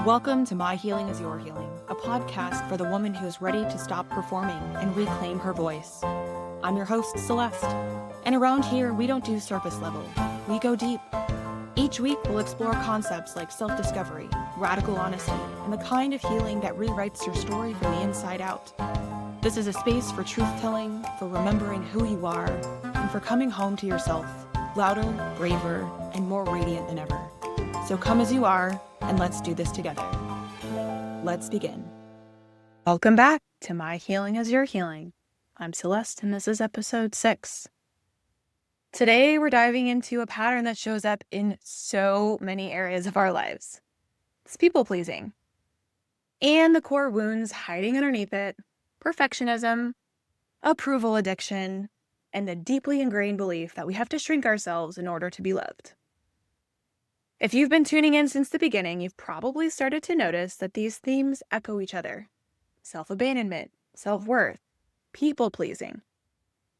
Welcome to My Healing is Your Healing, a podcast for the woman who is ready to stop performing and reclaim her voice. I'm your host, Celeste, and around here, we don't do surface level. We go deep. Each week, we'll explore concepts like self-discovery, radical honesty, and the kind of healing that rewrites your story from the inside out. This is a space for truth-telling, for remembering who you are, and for coming home to yourself, louder, braver, and more radiant than ever. So come as you are, and let's do this together. Let's begin. Welcome back to My Healing is Your Healing. I'm Celeste, and this is episode 6. Today, we're diving into a pattern that shows up in so many areas of our lives. It's people-pleasing. And the core wounds hiding underneath it, perfectionism, approval addiction, and the deeply ingrained belief that we have to shrink ourselves in order to be loved. If you've been tuning in since the beginning, you've probably started to notice that these themes echo each other. Self-abandonment, self-worth, people-pleasing.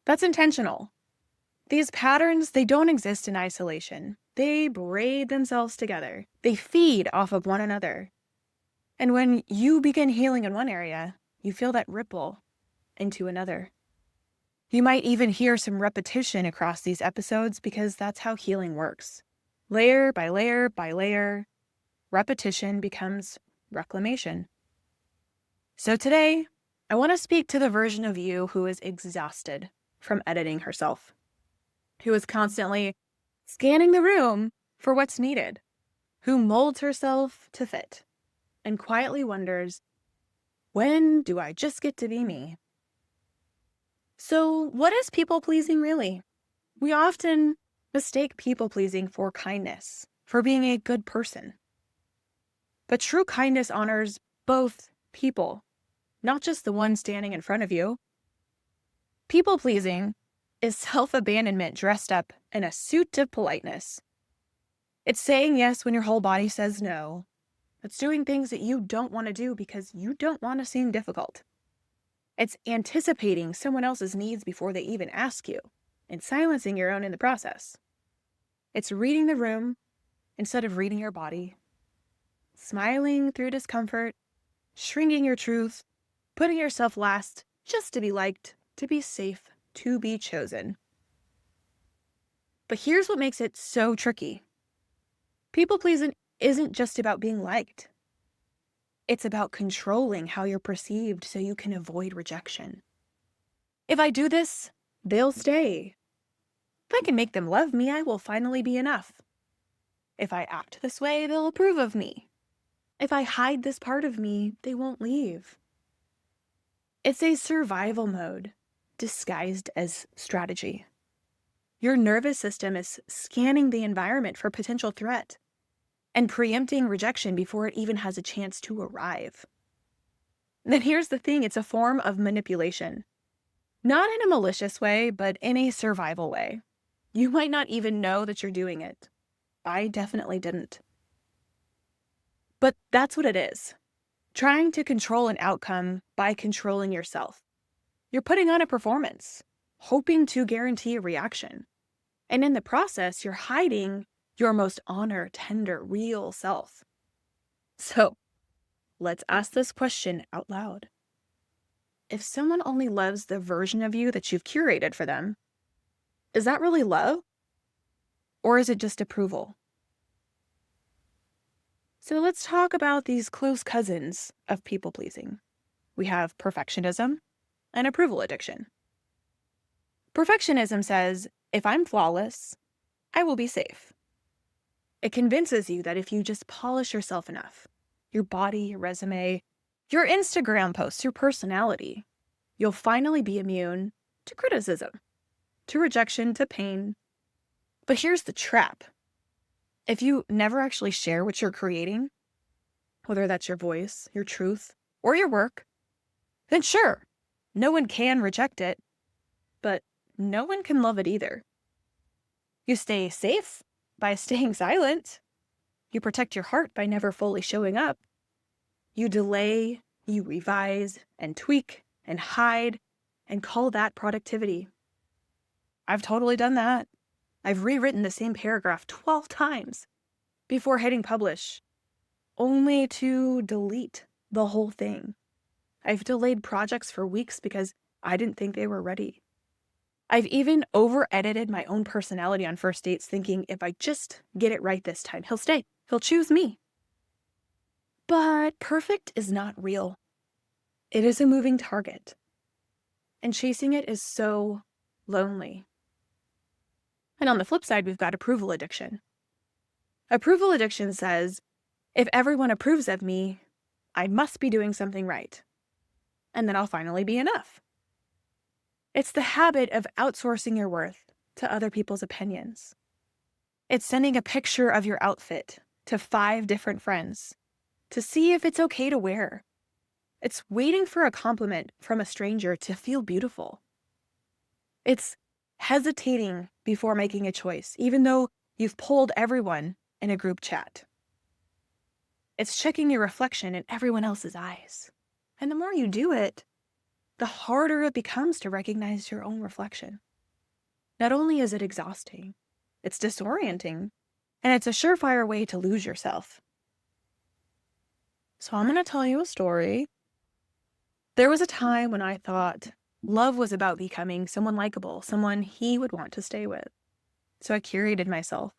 That's intentional. These patterns, they don't exist in isolation. They braid themselves together. They feed off of one another. And when you begin healing in one area, you feel that ripple into another. You might even hear some repetition across these episodes because that's how healing works. Layer by layer by layer, repetition becomes reclamation. So today, I want to speak to the version of you who is exhausted from editing herself, who is constantly scanning the room for what's needed, who molds herself to fit, and quietly wonders, when do I just get to be me? So what is people-pleasing really? We often mistake people-pleasing for kindness, for being a good person. But true kindness honors both people, not just the one standing in front of you. People-pleasing is self-abandonment dressed up in a suit of politeness. It's saying yes when your whole body says no. It's doing things that you don't want to do because you don't want to seem difficult. It's anticipating someone else's needs before they even ask you, and silencing your own in the process. It's reading the room instead of reading your body, smiling through discomfort, shrinking your truth, putting yourself last just to be liked, to be safe, to be chosen. But here's what makes it so tricky. People-pleasing isn't just about being liked. It's about controlling how you're perceived so you can avoid rejection. If I do this, they'll stay. If I can make them love me, I will finally be enough. If I act this way, they'll approve of me. If I hide this part of me, they won't leave. It's a survival mode disguised as strategy. Your nervous system is scanning the environment for potential threat and preempting rejection before it even has a chance to arrive. Then here's the thing, it's a form of manipulation. Not in a malicious way, but in a survival way. You might not even know that you're doing it. I definitely didn't. But that's what it is. Trying to control an outcome by controlling yourself. You're putting on a performance, hoping to guarantee a reaction. And in the process, you're hiding your most honest, tender, real self. So, let's ask this question out loud. If someone only loves the version of you that you've curated for them, is that really love? Or is it just approval? So let's talk about these close cousins of people-pleasing. We have perfectionism and approval addiction. Perfectionism says, if I'm flawless, I will be safe. It convinces you that if you just polish yourself enough, your body, your resume, your Instagram posts, your personality, you'll finally be immune to criticism, to rejection, to pain. But here's the trap. If you never actually share what you're creating, whether that's your voice, your truth, or your work, then sure, no one can reject it, but no one can love it either. You stay safe by staying silent. You protect your heart by never fully showing up. You delay, you revise, and tweak, and hide, and call that productivity. I've totally done that. I've rewritten the same paragraph 12 times before hitting publish. only to delete the whole thing. I've delayed projects for weeks because I didn't think they were ready. I've even over-edited my own personality on first dates, thinking if I just get it right this time, he'll stay. He'll choose me. But perfect is not real. It is a moving target. And chasing it is so lonely. And on the flip side, we've got approval addiction. Approval addiction says, if everyone approves of me, I must be doing something right. And then I'll finally be enough. It's the habit of outsourcing your worth to other people's opinions. It's sending a picture of your outfit to 5 different friends to see if it's okay to wear. It's waiting for a compliment from a stranger to feel beautiful. It's hesitating before making a choice, even though you've polled everyone in a group chat. It's checking your reflection in everyone else's eyes. And the more you do it, the harder it becomes to recognize your own reflection. Not only is it exhausting, it's disorienting, and it's a surefire way to lose yourself. So I'm going to tell you a story. There was a time when I thought love was about becoming someone likable, someone he would want to stay with. So I curated myself.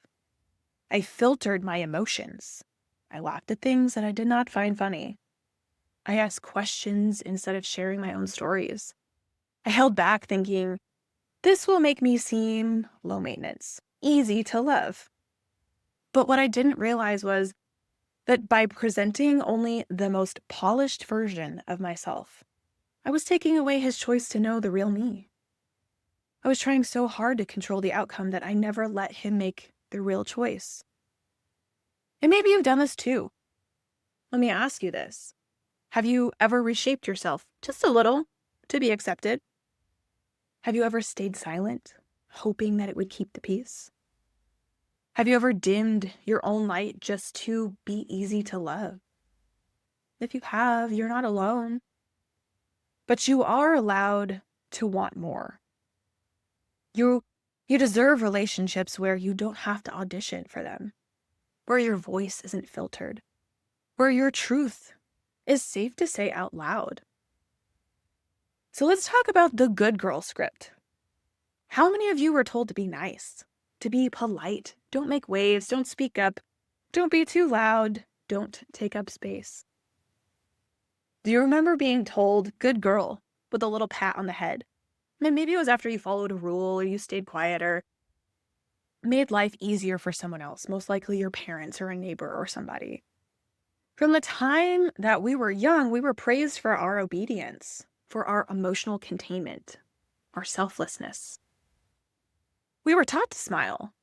I filtered my emotions. I laughed at things that I did not find funny. I asked questions instead of sharing my own stories. I held back thinking, this will make me seem low maintenance, easy to love. But what I didn't realize was that by presenting only the most polished version of myself, I was taking away his choice to know the real me. I was trying so hard to control the outcome that I never let him make the real choice. And maybe you've done this too. Let me ask you this. Have you ever reshaped yourself just a little to be accepted? Have you ever stayed silent, hoping that it would keep the peace? Have you ever dimmed your own light just to be easy to love? If you have, you're not alone. But you are allowed to want more. You deserve relationships where you don't have to audition for them, where your voice isn't filtered, where your truth is safe to say out loud. So let's talk about the good girl script. How many of you were told to be nice, to be polite, don't make waves, don't speak up, don't be too loud, don't take up space? Do you remember being told, good girl, with a little pat on the head? And maybe it was after you followed a rule or you stayed quiet or made life easier for someone else, most likely your parents or a neighbor or somebody. From the time that we were young, we were praised for our obedience, for our emotional containment, our selflessness. We were taught to smile,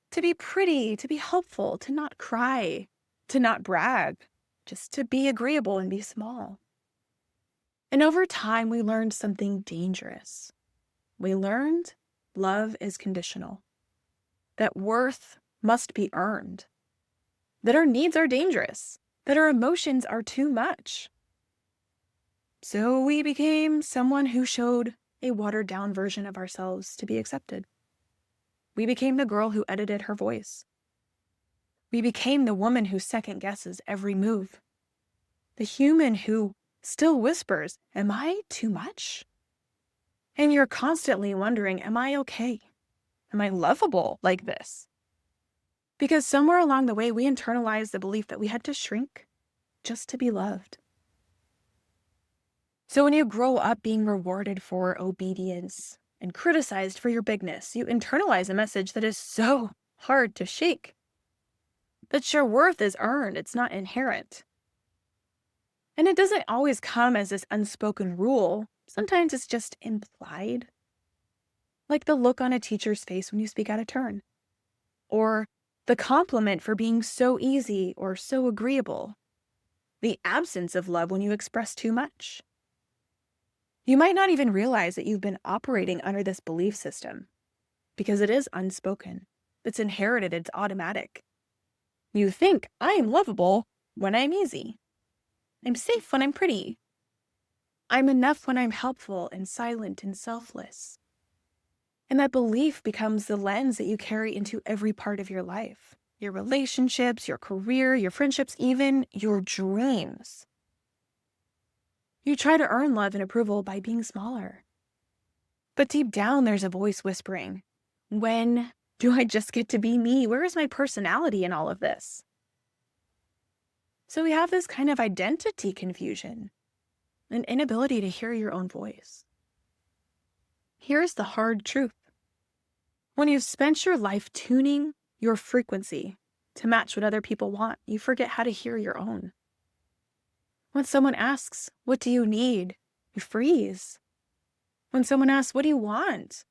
to be pretty, to be helpful, to not cry, to not brag, just to be agreeable and be small. And over time, we learned something dangerous. We learned love is conditional, that worth must be earned, that our needs are dangerous, that our emotions are too much. So we became someone who showed a watered-down version of ourselves to be accepted. We became the girl who edited her voice. We became the woman who second-guesses every move. The human who still whispers, am I too much? And you're constantly wondering, am I okay? Am I lovable like this? Because somewhere along the way, we internalized the belief that we had to shrink just to be loved. So when you grow up being rewarded for obedience and criticized for your bigness, you internalize a message that is so hard to shake. That your worth is earned, it's not inherent. And it doesn't always come as this unspoken rule. Sometimes it's just implied. Like the look on a teacher's face when you speak out of turn. Or the compliment for being so easy or so agreeable. The absence of love when you express too much. You might not even realize that you've been operating under this belief system because it is unspoken. It's inherited, it's automatic. You think, I am lovable when I'm easy. I'm safe when I'm pretty. I'm enough when I'm helpful and silent and selfless. And that belief becomes the lens that you carry into every part of your life. your relationships, your career, your friendships, even your dreams. You try to earn love and approval by being smaller. But deep down, there's a voice whispering, when do I just get to be me? Where is my personality in all of this? So we have this kind of identity confusion, an inability to hear your own voice. Here's the hard truth. When you've spent your life tuning your frequency to match what other people want, you forget how to hear your own. When someone asks, what do you need? You freeze. When someone asks, what do you want?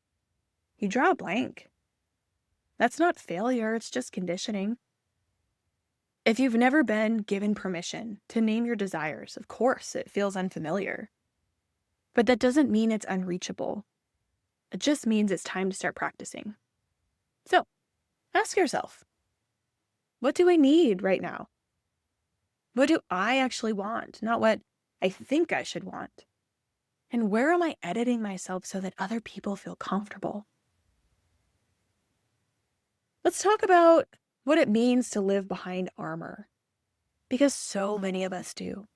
You draw a blank. That's not failure, it's just conditioning. If you've never been given permission to name your desires, of course it feels unfamiliar. But that doesn't mean it's unreachable. It just means it's time to start practicing. So, ask yourself, what do I need right now? What do I actually want, not what I think I should want? And where am I editing myself so that other people feel comfortable? Let's talk about what it means to live behind armor, because so many of us do.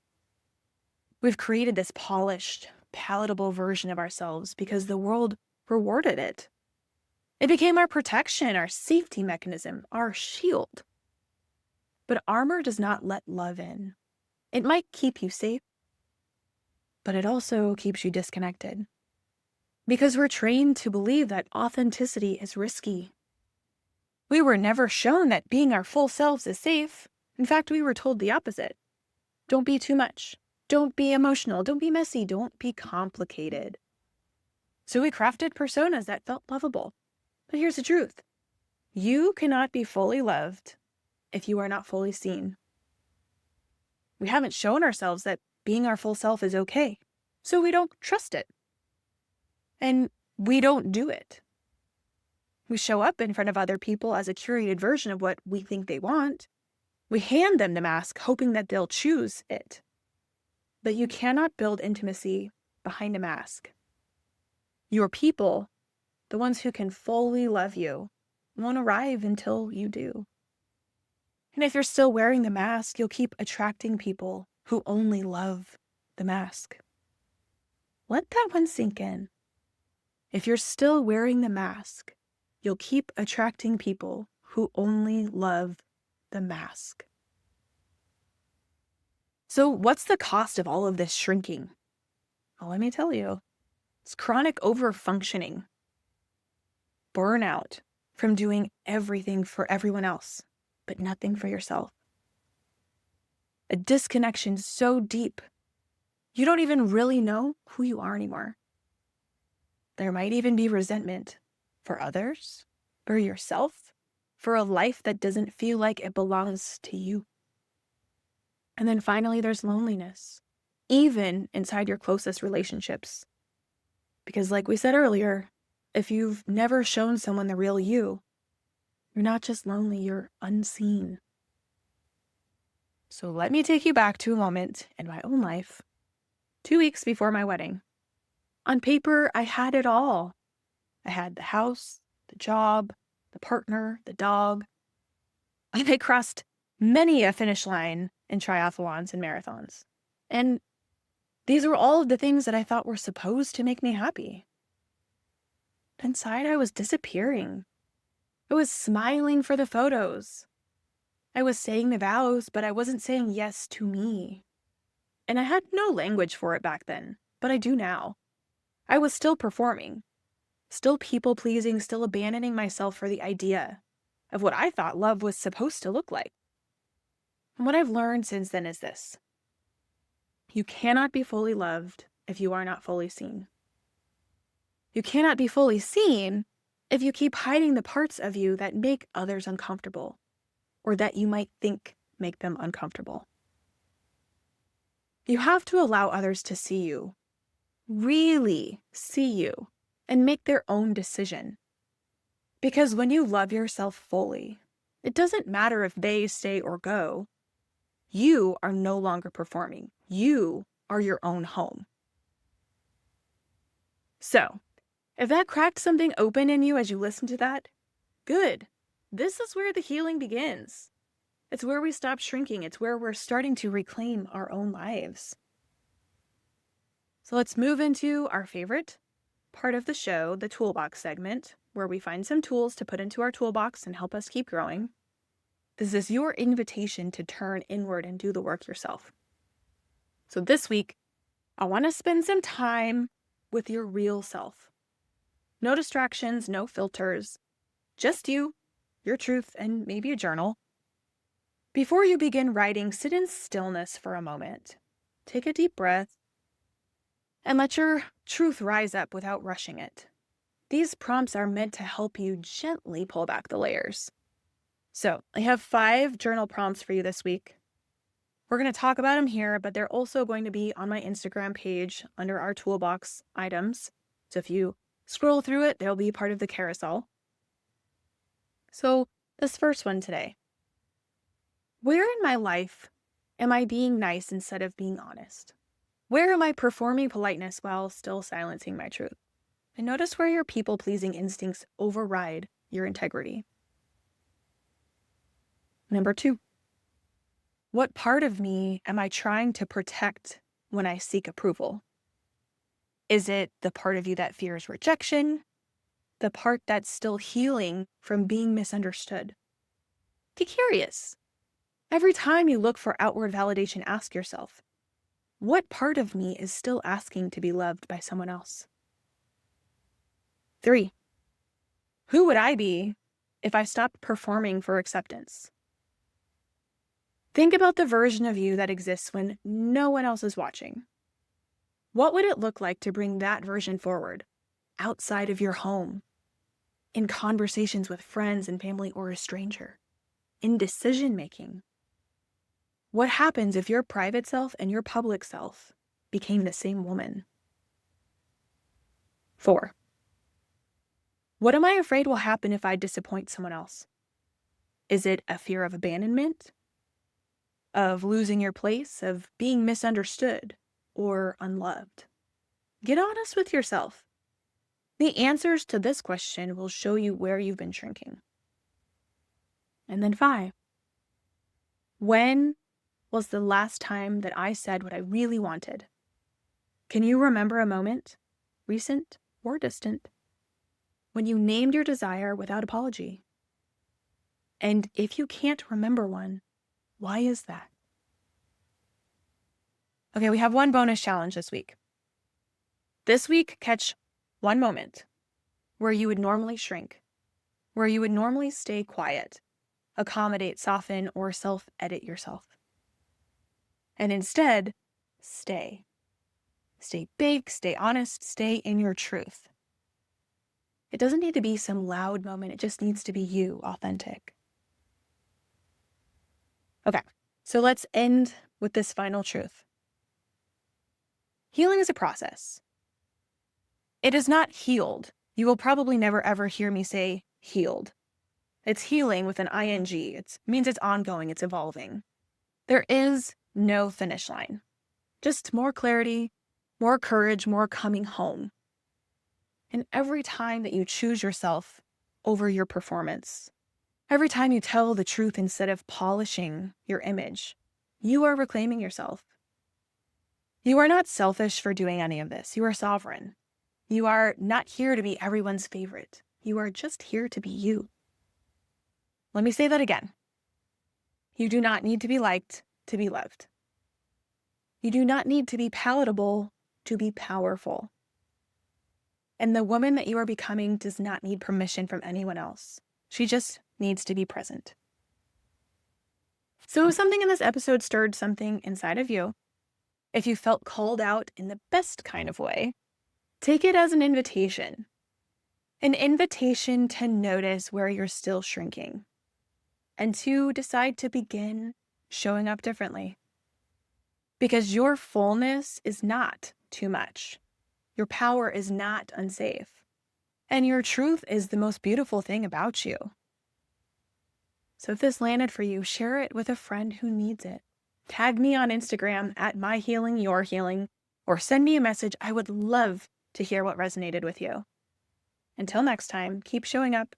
We've created this polished, palatable version of ourselves because the world rewarded it. It became our protection, our safety mechanism, our shield. But armor does not let love in. It might keep you safe, but it also keeps you disconnected. Because we're trained to believe that authenticity is risky. We were never shown that being our full selves is safe. In fact, we were told the opposite. Don't be too much. Don't be emotional. Don't be messy. Don't be complicated. So we crafted personas that felt lovable. But here's the truth. You cannot be fully loved if you are not fully seen. We haven't shown ourselves that being our full self is okay, so we don't trust it. And we don't do it. We show up in front of other people as a curated version of what we think they want. We hand them the mask, hoping that they'll choose it. But you cannot build intimacy behind a mask. Your people, the ones who can fully love you, won't arrive until you do. And if you're still wearing the mask, you'll keep attracting people who only love the mask. Let that one sink in. If you're still wearing the mask, you'll keep attracting people who only love the mask. So what's the cost of all of this shrinking? Well, let me tell you. It's chronic overfunctioning, burnout from doing everything for everyone else, but nothing for yourself. A disconnection so deep, you don't even really know who you are anymore. There might even be resentment for others, for yourself, for a life that doesn't feel like it belongs to you. And then finally, there's loneliness, even inside your closest relationships. Because like we said earlier, if you've never shown someone the real you, you're not just lonely, you're unseen. So let me take you back to a moment in my own life, 2 weeks before my wedding. On paper, I had it all. I had the house, the job, the partner, the dog. I had crossed many a finish line in triathlons and marathons. And these were all of the things that I thought were supposed to make me happy. But inside, I was disappearing. I was smiling for the photos. I was saying the vows, but I wasn't saying yes to me. And I had no language for it back then, but I do now. I was still performing, still people-pleasing, still abandoning myself for the idea of what I thought love was supposed to look like. And what I've learned since then is this. You cannot be fully loved if you are not fully seen. You cannot be fully seen if you keep hiding the parts of you that make others uncomfortable, or that you might think make them uncomfortable. You have to allow others to see you, really see you, and make their own decision. Because when you love yourself fully, it doesn't matter if they stay or go. You are no longer performing. You are your own home. So, if that cracked something open in you as you listen to that, good. this is where the healing begins. It's where we stop shrinking. It's where we're starting to reclaim our own lives. So let's move into our favorite part of the show, the toolbox segment, where we find some tools to put into our toolbox and help us keep growing. This is your invitation to turn inward and do the work yourself. So this week, I want to spend some time with your real self. No distractions, no filters, just you, your truth, and maybe a journal. Before you begin writing, sit in stillness for a moment. Take a deep breath and let your truth rise up without rushing it. These prompts are meant to help you gently pull back the layers. So I have 5 journal prompts for you this week. We're going to talk about them here, but they're also going to be on my Instagram page under our toolbox items. So if you scroll through it, they'll be part of the carousel. So this first one today. Where in my life am I being nice instead of being honest? Where am I performing politeness while still silencing my truth? And notice where your people-pleasing instincts override your integrity. Number 2, what part of me am I trying to protect when I seek approval? Is it the part of you that fears rejection? The part that's still healing from being misunderstood? Be curious. Every time you look for outward validation, ask yourself, what part of me is still asking to be loved by someone else? 3, who would I be if I stopped performing for acceptance? Think about the version of you that exists when no one else is watching. What would it look like to bring that version forward, outside of your home, in conversations with friends and family or a stranger, in decision-making? What happens if your private self and your public self became the same woman? 4, what am I afraid will happen if I disappoint someone else? Is it a fear of abandonment? Of losing your place? Of being misunderstood or unloved? Get honest with yourself. The answers to this question will show you where you've been shrinking. And then 5, when was the last time that I said what I really wanted? Can you remember a moment, recent or distant, when you named your desire without apology? And if you can't remember one, why is that? Okay, we have one bonus challenge this week. This week, catch one moment where you would normally shrink, where you would normally stay quiet, accommodate, soften, or self-edit yourself. And instead, stay. Stay big, stay honest, stay in your truth. It doesn't need to be some loud moment. It just needs to be you, authentic. Okay, so let's end with this final truth. Healing is a process. It is not healed. You will probably never ever hear me say healed. It's healing with an ing. It means it's ongoing, it's evolving. There is no finish line. Just more clarity, more courage, more coming home. And every time that you choose yourself over your performance, every time you tell the truth instead of polishing your image, you are reclaiming yourself. You are not selfish for doing any of this. You are sovereign. You are not here to be everyone's favorite. You are just here to be you. Let me say that again. You do not need to be liked to be loved. You do not need to be palatable to be powerful. And the woman that you are becoming does not need permission from anyone else. She just needs to be present. So if something in this episode stirred something inside of you, if you felt called out in the best kind of way, take it as an invitation to notice where you're still shrinking and to decide to begin showing up differently. Because your fullness is not too much. Your power is not unsafe. And your truth is the most beautiful thing about you. So if this landed for you, share it with a friend who needs it. Tag me on Instagram at myhealingyourhealing, or send me a message. I would love to hear what resonated with you. Until next time, keep showing up,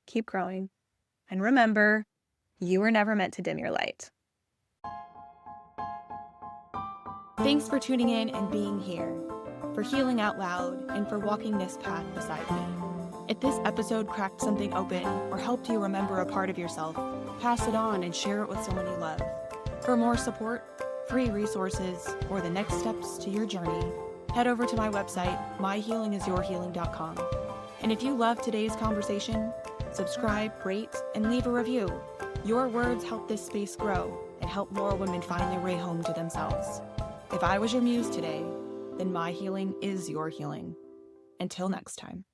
keep growing, And remember, you were never meant to dim your light. Thanks for tuning in and being here, for healing out loud, and for walking this path beside me. If this episode cracked something open or helped you remember a part of yourself, pass it on and share it with someone you love. For more support, free resources, or the next steps to your journey, head over to my website, myhealingisyourhealing.com. And if you loved today's conversation, subscribe, rate, and leave a review. Your words help this space grow and help more women find their way home to themselves. If I was your muse today, then my healing is your healing. Until next time.